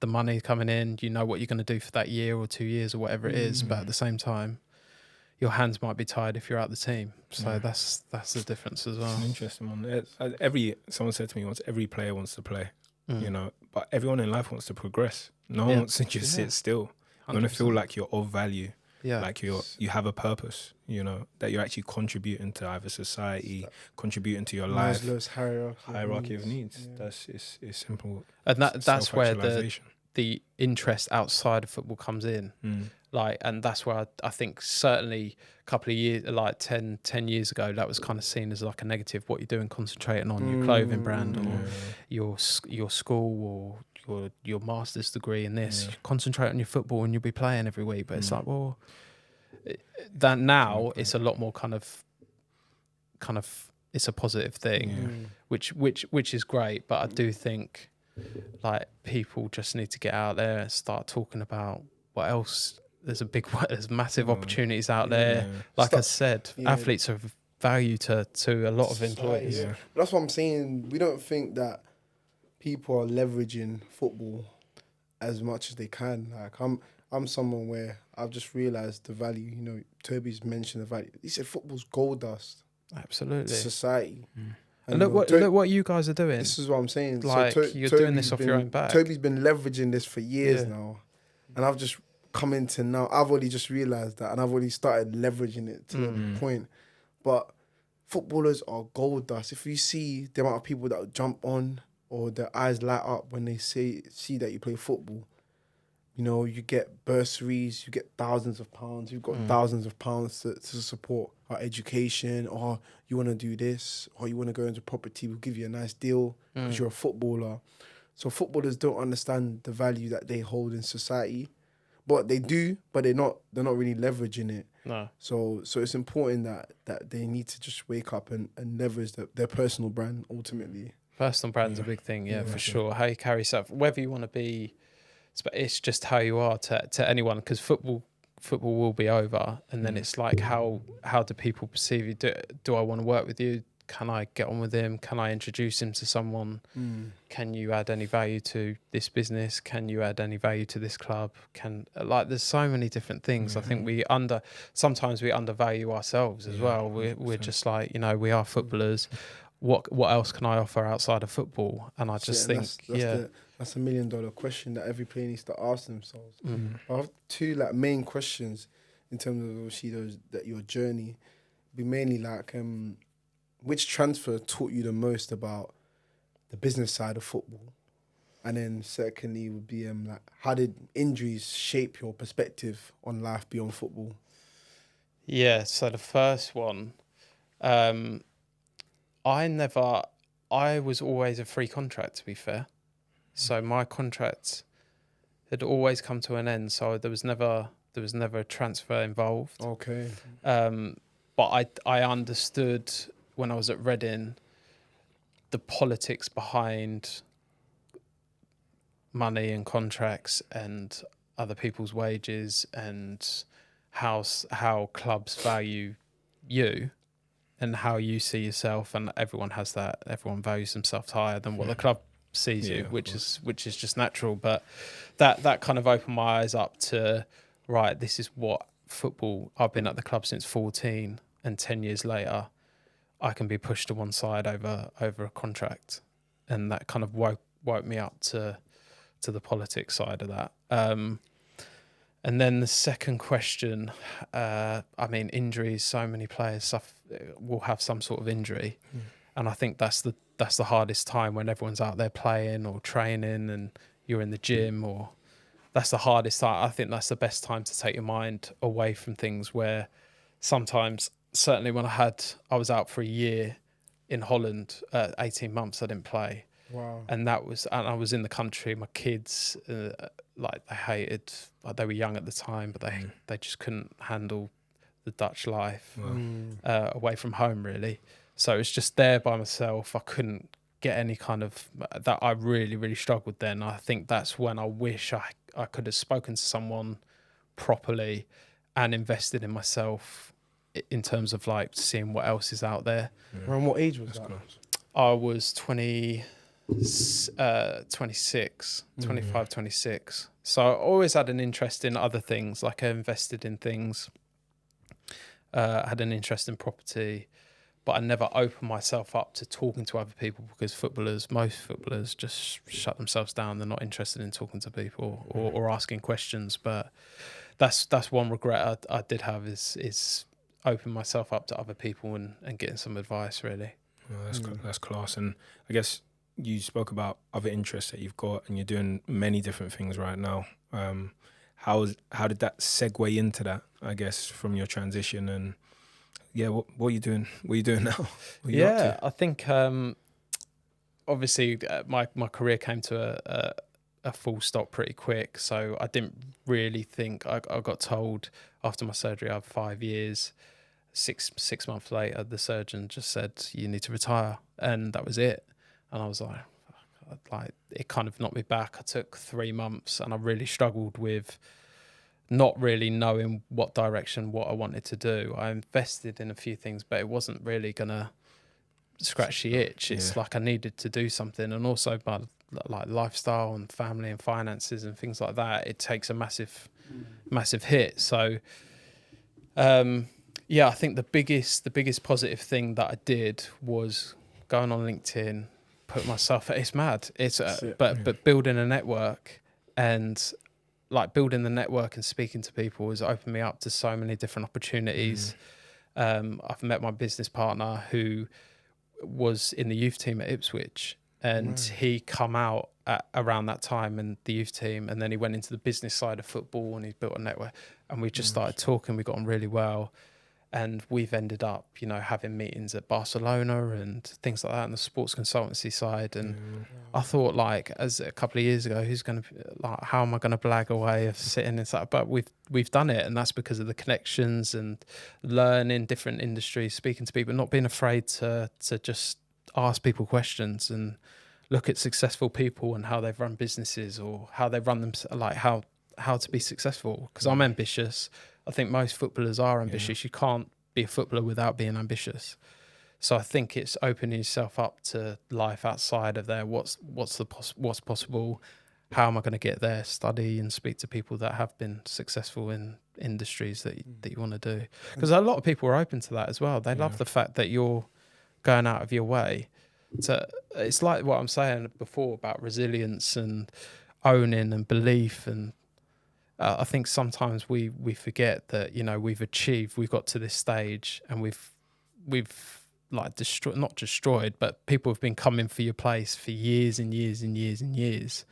the money coming in, you know what you're going to do for that year or 2 years or whatever it is, but at the same time, your hands might be tied if you're out the team. So that's the difference as well. It's an interesting one. Someone said to me once, every player wants to play, but everyone in life wants to progress. No one wants to just sit still. You want to feel like you're of value, like you have a purpose, that you're actually contributing to either society, contributing to your life. Maslow's hierarchy of needs. Yeah. It's simple. And that's where the the interest outside of football comes in. Like, and that's where I think certainly a couple of years, like 10 years ago, that was kind of seen as like a negative. What you're doing, concentrating on your clothing brand or your school or your master's degree in this. Concentrate on your football and you'll be playing every week. But it's like, well, that now it's a lot more kind of it's a positive thing, which is great. But I do think like people just need to get out there and start talking about what else. There's massive opportunities out there. Like I said, athletes are of value to a lot of employees. Yeah. That's what I'm saying. We don't think that people are leveraging football as much as they can. Like I'm someone where I've just realised the value. You know, Toby's mentioned the value. He said football's gold dust. Absolutely. To society. And look what you guys are doing. This is what I'm saying. Like so you're doing this off your own back. Toby's been leveraging this for years now, and I've just come into now. I've already just realised that, and I've already started leveraging it to the point. But footballers are gold dust. If you see the amount of people that jump on or their eyes light up when they see that you play football, you know, you get bursaries, you get thousands of pounds. You've got thousands of pounds to support our education, or you want to do this, or you want to go into property. We'll give you a nice deal because you're a footballer. So footballers don't understand the value that they hold in society. But they do, but they're not really leveraging it. No. So it's important that they need to just wake up and leverage their personal brand ultimately. Personal brand's a big thing, for sure. How you carry yourself, whether you want to be, it's just how you are to anyone, because football will be over, and then it's like how do people perceive you? Do I want to work with you? Can I get on with him? Can I introduce him to someone? Can you add any value to this business? Can you add any value to this club? There's so many different things. I think sometimes we undervalue ourselves as well. We're just like, you know, we are footballers. What else can I offer outside of football? And I just think, that's $1 million question that every player needs to ask themselves. I have two main questions in terms of obviously your journey. Be mainly like, which transfer taught you the most about the business side of football? And then secondly would be how did injuries shape your perspective on life beyond football? Yeah, so the first one, I was always a free contract, to be fair. So my contract had always come to an end, so there was never a transfer involved. Okay. But I understood when I was at Reading the politics behind money and contracts and other people's wages and how clubs value you and how you see yourself, and everyone has that. Everyone values themselves higher than what the club sees you, which is just natural. But that kind of opened my eyes up to, right, this is what football. I've been at the club since 14, and 10 years later I can be pushed to one side over a contract, and that kind of woke me up to the politics side of that. And then the second question, injuries. So many players will have some sort of injury, and I think that's the hardest time when everyone's out there playing or training, and you're in the gym, or that's the hardest time. I think that's the best time to take your mind away from things where sometimes. Certainly when I was out for a year in Holland, 18 months I didn't play. Wow. And I was in the country, my kids, they hated, they were young at the time, but they just couldn't handle the Dutch life away from home, really. So it was just there by myself. I couldn't get any kind of, that I really, really struggled then. I think that's when I wish I could have spoken to someone properly and invested in myself in terms of seeing what else is out there. Around what age was that? I was 26. So I always had an interest in other things. I invested in things, had an interest in property, but I never opened myself up to talking to other people, because most footballers just shut themselves down. They're not interested in talking to people or asking questions. But that's one regret I did have is open myself up to other people and getting some advice, really. Well, that's class. And I guess you spoke about other interests that you've got, and you're doing many different things right now. How did that segue into that, I guess, from your transition? And yeah, what are you doing? What are you doing now? What are you up to? I think obviously my career came to a full stop pretty quick. So I didn't really think, I got told after my surgery I have 5 years. 6 months later, the surgeon just said, you need to retire. And that was it. And I was like, it kind of knocked me back. I took 3 months and I really struggled with not really knowing what direction, what I wanted to do. I invested in a few things, but it wasn't really going to scratch the itch. It's like I needed to do something. And also my like lifestyle and family and finances and things like that, it takes a massive hit. So, I think the biggest positive thing that I did was going on LinkedIn, put myself. It's mad. But building a network and like building the network and speaking to people has opened me up to so many different opportunities. I've met my business partner who was in the youth team at Ipswich, and he come out at around that time in the youth team, and then he went into the business side of football and he built a network, and we just started talking. We got on really well. And we've ended up, having meetings at Barcelona and things like that on the sports consultancy side. And I thought, like, as a couple of years ago, how am I going to blag away of sitting inside? But we've done it, and that's because of the connections and learning different industries, speaking to people, not being afraid to just ask people questions and look at successful people and how they've run businesses or how they run them, like how to be successful. Because I'm ambitious. I think most footballers are ambitious. You can't be a footballer without being ambitious. So I think it's opening yourself up to life outside of there. What's possible? How am I going to get there? Study and speak to people that have been successful in industries that you want to do. Because a lot of people are open to that as well. They love the fact that you're going out of your way. So it's like what I'm saying before about resilience and owning and belief, and I think sometimes we forget that we've got to this stage, and we've like not destroyed, but people have been coming for your place for years and years and years and years,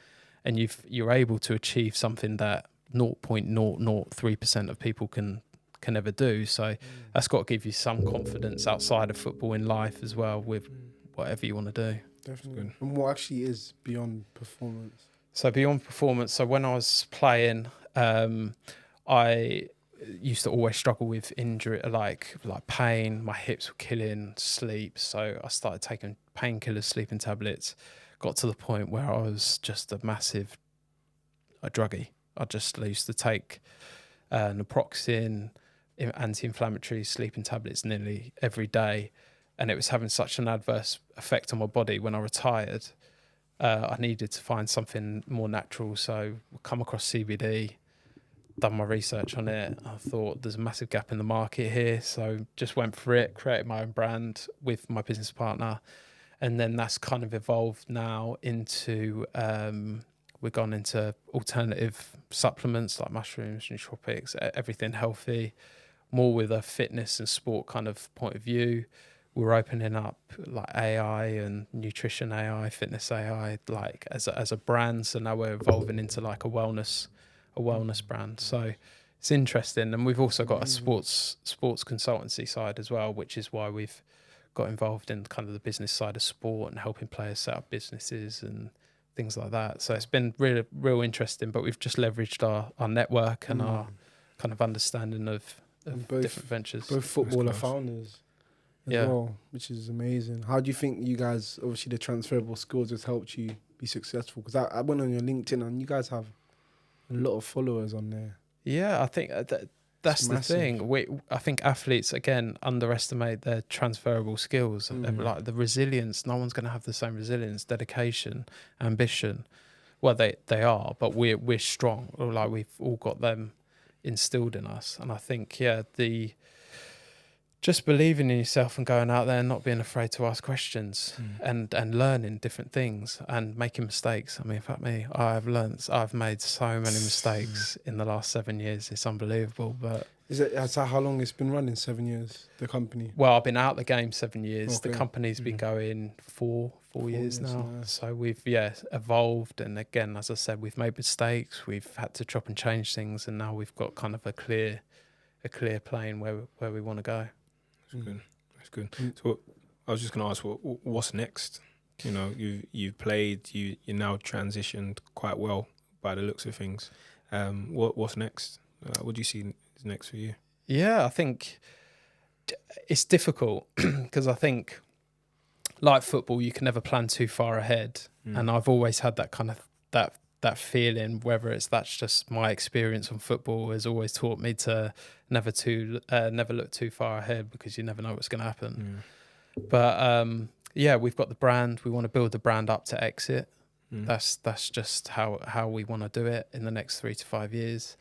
and you're able to achieve something that 0.003% of people can ever do. So that's got to give you some confidence outside of football in life as well, with whatever you want to do. Definitely. And what actually is beyond performance? So beyond performance, so when I was playing, I used to always struggle with injury, like pain. My hips were killing, sleep. So I started taking painkillers, sleeping tablets. Got to the point where I was just a druggie. I used to take naproxen, anti-inflammatory, sleeping tablets nearly every day. And it was having such an adverse effect on my body. When I retired, I needed to find something more natural. So I come across CBD, done my research on it. I thought there's a massive gap in the market here. So just went for it, created my own brand with my business partner. And then that's kind of evolved now into, we've gone into alternative supplements like mushrooms, nootropics, everything healthy, more with a fitness and sport kind of point of view. We're opening up like AI and nutrition AI, fitness AI, like as a brand. So now we're evolving into like a wellness brand. So it's interesting. And we've also got a sports consultancy side as well, which is why we've got involved in kind of the business side of sport and helping players set up businesses and things like that. So it's been real interesting, but we've just leveraged our network and our kind of understanding of different ventures. Both footballer founders as well, which is amazing. How do you think you guys, obviously the transferable skills has helped you be successful? Because I went on your LinkedIn and you guys have a lot of followers on there. Yeah, I think that's the thing. I think athletes, again, underestimate their transferable skills. Like the resilience, no one's going to have the same resilience, dedication, ambition. Well, they are, but we're strong. Like we've all got them instilled in us. And I think, just believing in yourself and going out there and not being afraid to ask questions and learning different things and making mistakes. I mean, in fact, I've made so many mistakes in the last 7 years. It's unbelievable. But that's how long it's been running? 7 years, the company? Well, I've been out the game 7 years. Okay. The company's been going 4 years years now. now. So we've evolved, and again, as I said, we've made mistakes. We've had to chop and change things, and now we've got kind of a clear plane where we want to go. That's good. That's good. So I was just going to ask, what's next? You know, you've played, you're now transitioned quite well by the looks of things. What's next? What do you see is next for you? Yeah, I think it's difficult because I think, like football, you can never plan too far ahead, and I've always had that kind of that feeling. Whether that's just my experience on football has always taught me to never look too far ahead, because you never know what's going to happen. But we've got the brand. We want to build the brand up to exit. That's just how we want to do it in the next 3 to 5 years.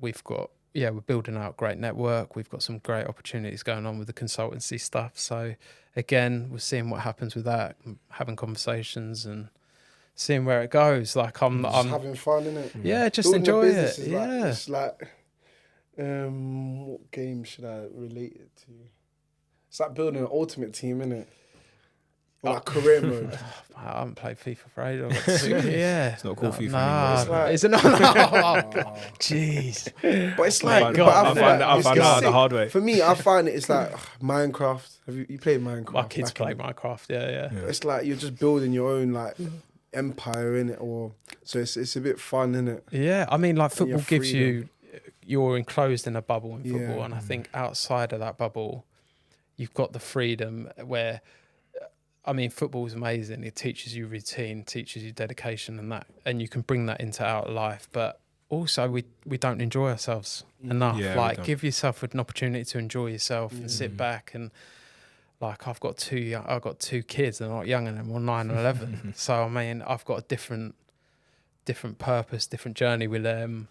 We've got we're building out a great network. We've got some great opportunities going on with the consultancy stuff. So again, we're seeing what happens with that, having conversations and seeing where it goes. Like I'm having fun, innit? Yeah, just Building a enjoy business it. is Yeah. it's like what game should I relate it to? It's like building an ultimate team, innit? Or like career mode. I haven't played FIFA for ages. It's not cool for you Nah, It's like- is it not? Oh, jeez. But it's like, I found it's out the sick. hard way. For me, I find it's like Minecraft. Have you played Minecraft? My kids back in play Minecraft. Yeah. It's like you're just building your own like empire in it, or so it's a bit fun, innit? Yeah, I mean, like And football your gives freedom. you're enclosed in a bubble in football, Yeah. and I think outside of that bubble, you've got the freedom where, I mean, football is amazing. It teaches you routine, teaches you dedication, and you can bring that into our life. But also, we don't enjoy ourselves enough. Yeah, we Like, don't. give yourself an opportunity to enjoy yourself and sit back and. Like I've got two kids. They're not young anymore, 9 and 11. So I mean, I've got a different purpose, different journey with them.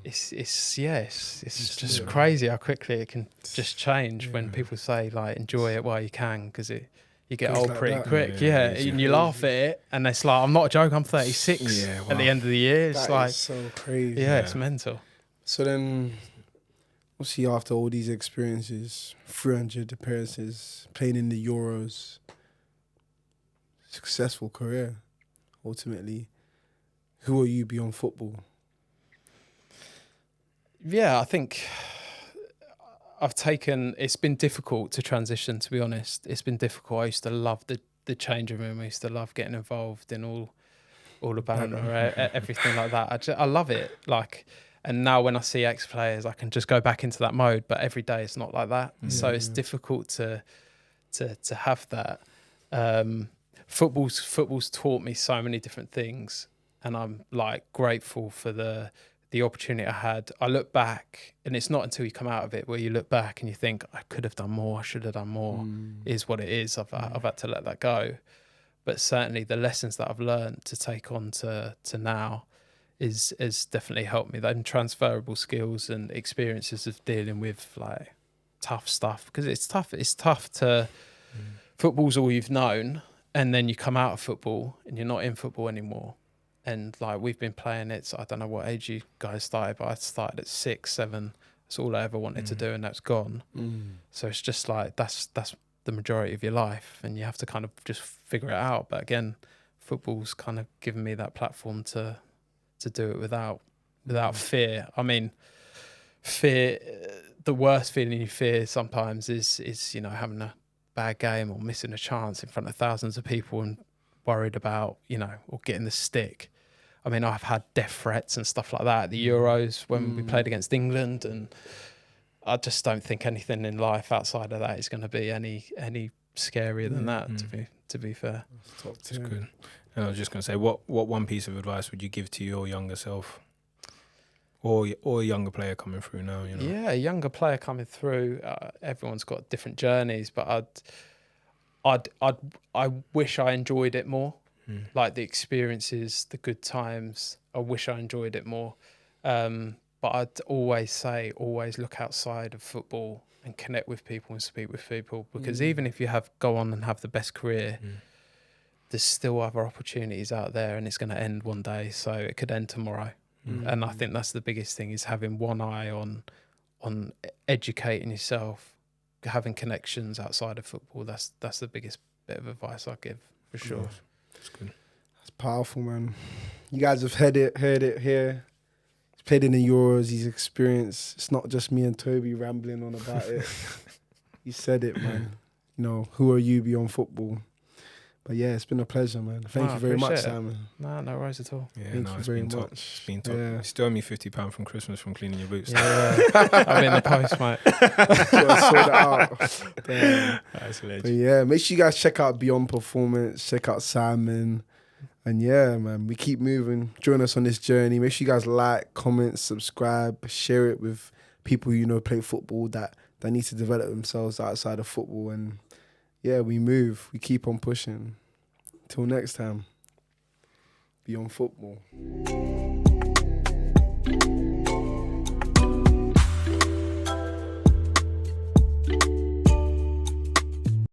It's just crazy how quickly it can just change when people say like enjoy it while you can, because you get Goes old like pretty that. quick. Yeah, Yeah, it's and you laugh at it, and it's like, I'm not a joke. I'm 36 Yeah, at the wow. end of the year. It's That like is so crazy. it's mental. So then, obviously, after all these experiences, 300 appearances, playing in the Euros, successful career, ultimately, who are you beyond football? Yeah, I think it's been difficult to transition, to be honest. It's been difficult. I used to love the changing room. I used to love getting involved in all the banter, everything like that. I love it. Like, and now when I see ex-players, I can just go back into that mode. But every day it's not like that. So it's difficult to have that. Football's taught me so many different things, and I'm like grateful for the opportunity I had. I look back, and it's not until you come out of it where you look back and you think, I could have done more, I should have done more. Is what it is. I've had to let that go. But certainly the lessons that I've learned to take on to now is definitely helped me. Them transferable skills and experiences of dealing with like tough stuff, because it's tough to football's all you've known, and then you come out of football and you're not in football anymore. And like we've been playing it, so I don't know what age you guys started, but I started at 6, 7. That's all I ever wanted to do, and that's gone. So it's just like that's the majority of your life, and you have to kind of just figure it out. But again, football's kind of given me that platform to do it without fear. I mean, fear. The worst feeling you fear sometimes is having a bad game or missing a chance in front of thousands of people and worried about or getting the stick. I mean, I've had death threats and stuff like that at the Euros when we played against England, and I just don't think anything in life outside of that is going to be any scarier than that. To be fair, That's good. And I was just going to say, what one piece of advice would you give to your younger self, or a younger player coming through now? Yeah, a younger player coming through. Everyone's got different journeys, but I wish I enjoyed it more. Like the experiences, the good times. I wish I enjoyed it more. But I'd always say, always look outside of football and connect with people and speak with people, because even if you go on and have the best career, there's still other opportunities out there, and it's going to end one day. So it could end tomorrow. And I think that's the biggest thing, is having one eye educating yourself, having connections outside of football. That's the biggest bit of advice I give for sure. That's good. That's powerful, man. You guys have heard it here. He's played in the Euros. He's experienced. It's not just me and Toby rambling on about it. He said it, man. You know, who are you beyond football? But yeah, it's been a pleasure, man. Thank you very much, Simon. No worries at all. Yeah, Thank you it's very been top. much. It's been top. Yeah. You still owe me £50 from Christmas from cleaning your boots. Yeah, I'm in the post, mate. Gotta sort that out. Damn. That's hilarious. But yeah, make sure you guys check out Beyond Performance, check out Simon. And yeah, man, we keep moving. Join us on this journey. Make sure you guys like, comment, subscribe, share it with people you know play football that need to develop themselves outside of football. And yeah, we move. We keep on pushing. Till next time, Beyond Football.